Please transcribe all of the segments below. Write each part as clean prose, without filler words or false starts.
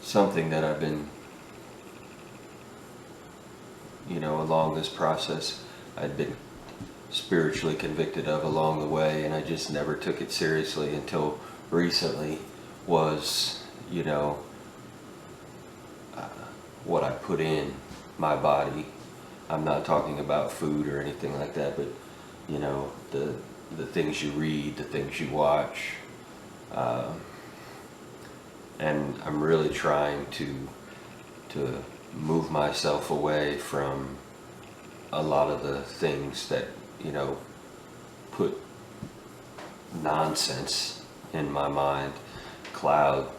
something that I've been, along this process, I'd been spiritually convicted of along the way, and I just never took it seriously until recently, was, what I put in my body. I'm not talking about food or anything like that, but, the things you read, the things you watch. And I'm really trying to move myself away from a lot of the things that, put nonsense in my mind, cloud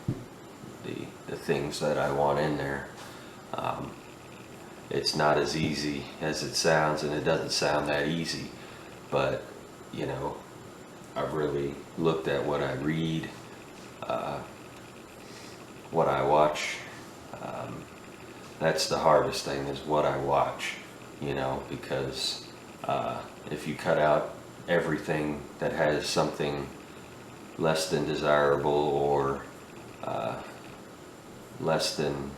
the things that I want in there. It's not as easy as it sounds, and it doesn't sound that easy, but I've really looked at what I read, what I watch. That's the hardest thing, is what I watch, because if you cut out everything that has something less than desirable, or less than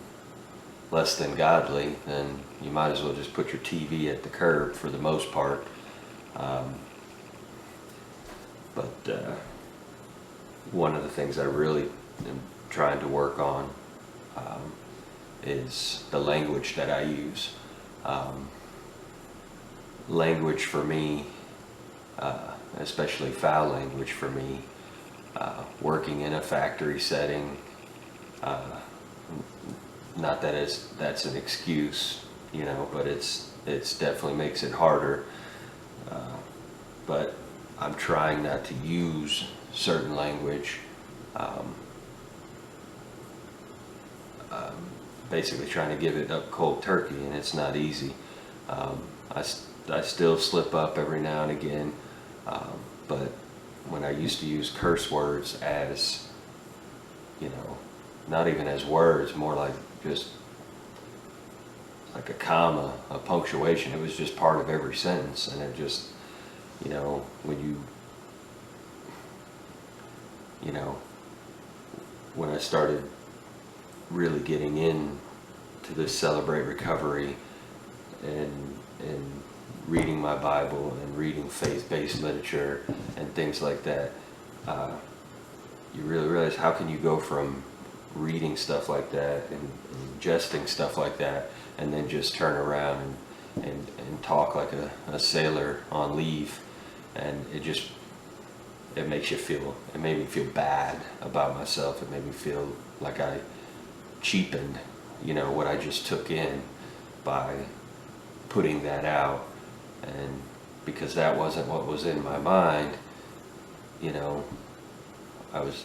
godly, then you might as well just put your TV at the curb for the most part. But one of the things I really am trying to work on is the language that I use. Language for me, especially foul language for me, working in a factory setting, not that that's an excuse, but it's definitely makes it harder. But I'm trying not to use certain language. Basically trying to give it up cold turkey, and it's not easy. I still slip up every now and again, but when I used to use curse words as, not even as words, more like just like a comma, a punctuation, it was just part of every sentence, and it just, when I started really getting in to this Celebrate Recovery and reading my Bible and reading faith-based literature and things like that, you really realize how can you go from reading stuff like that and ingesting stuff like that, and then just turn around and talk like a sailor on leave, and it makes you feel, it made me feel bad about myself. It made me feel like I cheapened, what I just took in by putting that out. And because that wasn't what was in my mind, I was,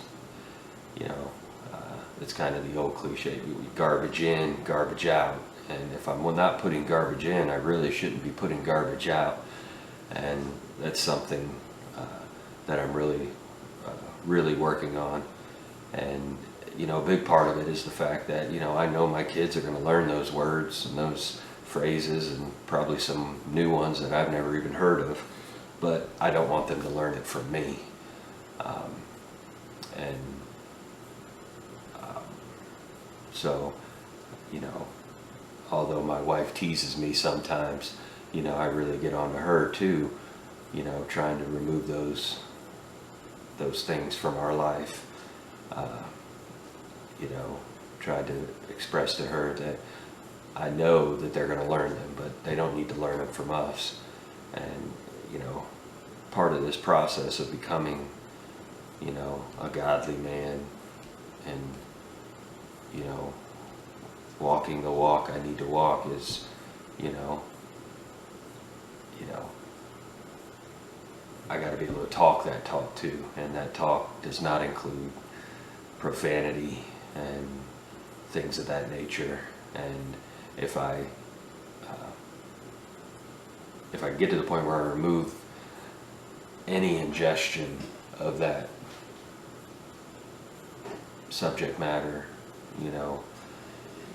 it's kind of the old cliche, garbage in, garbage out. And if I'm not putting garbage in, I really shouldn't be putting garbage out. And that's something that I'm really working on. And a big part of it is the fact that I know my kids are going to learn those words and those phrases, and probably some new ones that I've never even heard of, but I don't want them to learn it from me. So although my wife teases me sometimes, I really get on to her too, trying to remove those things from our life. Tried to express to her that I know that they're going to learn them, but they don't need to learn them from us. And, part of this process of becoming, a godly man and, walking the walk I need to walk is, I got to be able to talk that talk too. And that talk does not include profanity and things of that nature. And if I get to the point where I remove any ingestion of that subject matter,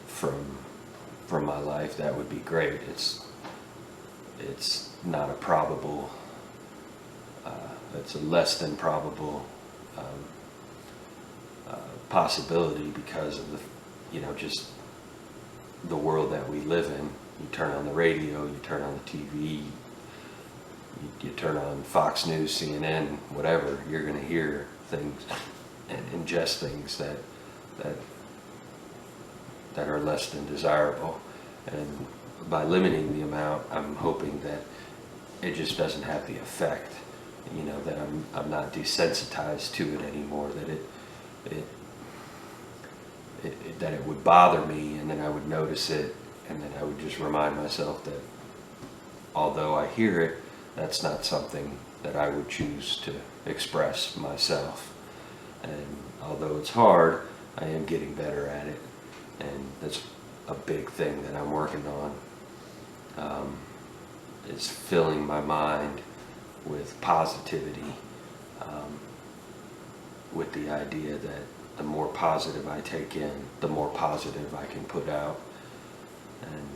from my life, that would be great. It's not a probable, it's a less than probable possibility because of just the world that we live in. You turn on the radio, you turn on the TV, you turn on Fox News, CNN, whatever, you're going to hear things and ingest things that are less than desirable. And by limiting the amount, I'm hoping that it just doesn't have the effect, that I'm not desensitized to it anymore, that it would bother me, and then I would notice it, and then I would just remind myself that although I hear it, that's not something that I would choose to express myself. And although it's hard, I am getting better at it, and that's a big thing that I'm working on, is filling my mind with positivity, with the idea that the more positive I take in, the more positive I can put out. And